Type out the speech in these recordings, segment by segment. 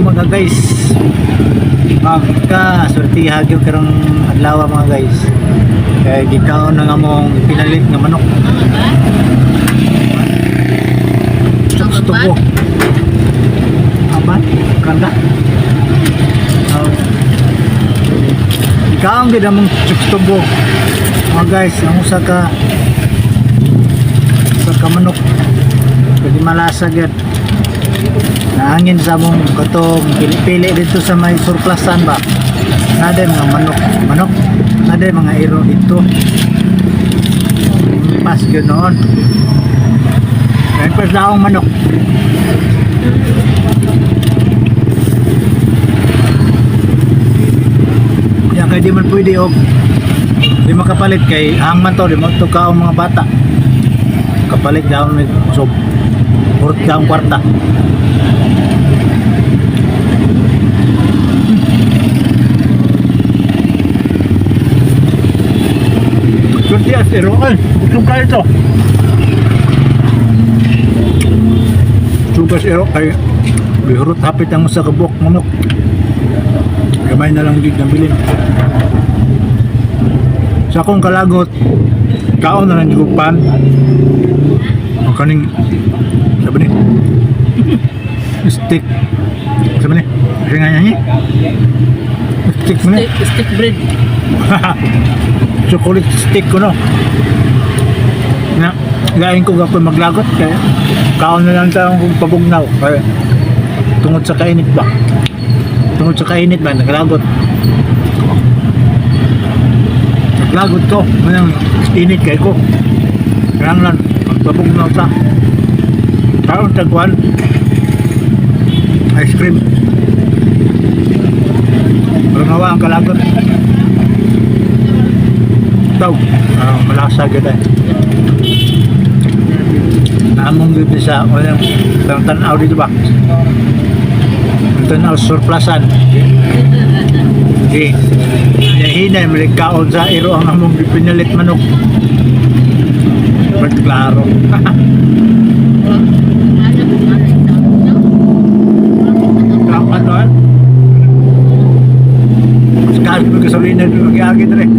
mga guys. Magka sortihan yung karong adlaw mga guys. Kaya gikaon na nga mong pinalit nga manok. Gusto ko. Aman, kanda. Ikaw ang ganda mong chukstubo mga guys, ang usa ka manok pwede malasag yan nahangin sa mong katong pili dito sa may surplusan ba nade mga manok nade mga iro dito pas ganoon kaya pas na akong manok yan kaya di man pwede di makapalit kay hangman to di mo tuka ang mga bata kapalit daw ni so urut daw kwarta kunti as eroan usog ka ito sugas ero kay bihurot hapit ang sa kabuk manok gamay na lang gig na bilin sa akong kalagot kaon na lang gigupan ang kaning sabi ni stick sabi ni ringan niya stick mo na Stick bread. chocolate stick ko no na lain ko ako maglagot kaya kaon na lang tayo kung pabugnaw kaya tungod sa kainit ba naglagot ko manang init kay ko kaya lang magpabugnaw sa kaon tagwan ice cream malangawa ang kalagot daw malasa ganda naamong ganda sa walang tanaw dito ba tanaw surplusan hinay malikaon sa iro ang among pinalit manok klaro ano sekarang magkasalina mag-iagit rin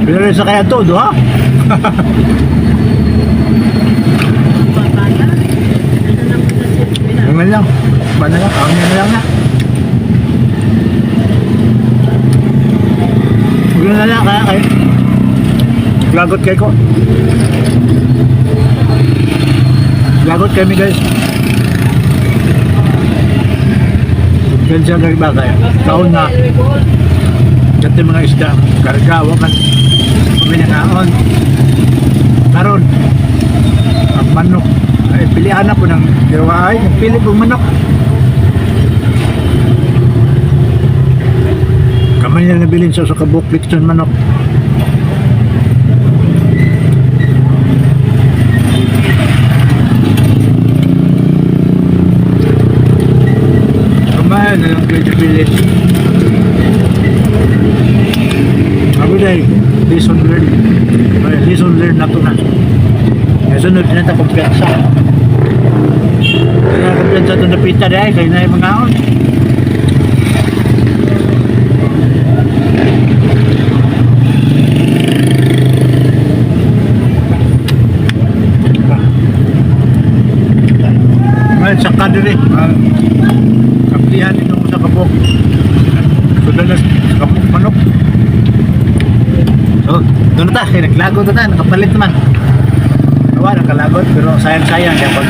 pinalit sa kaya todo ha Ganyan lang. Bana lang. Kaon na lang na. Ganyan na lang. Kaya kayo. Lagot kayo ko. Lagot kami guys. Ganyan siya gari ba kaya. Kaon na. Dati mga isda. Karga. Wakan. Pabinangaon. Karon. Ang manok. Ay, pilihan na po ng diwaay, pili po manok. Kamay na nabilin sa kabuk Lixon manok. Kamay na lang kayo pilit. Ako day, lesson learned. Lesson learned na ito na. Sunod na ito kumpiyansa. Kaya kumpiyansa ito napita dahil kayo na yung mga on. Ngayon sa kadiri kaplihan ito sa kabok. Sudah na sa kabok manok. So doon na ta, naglago na ta, nakapalit naman. Wala nakalagot pero sayang-sayang kaya pag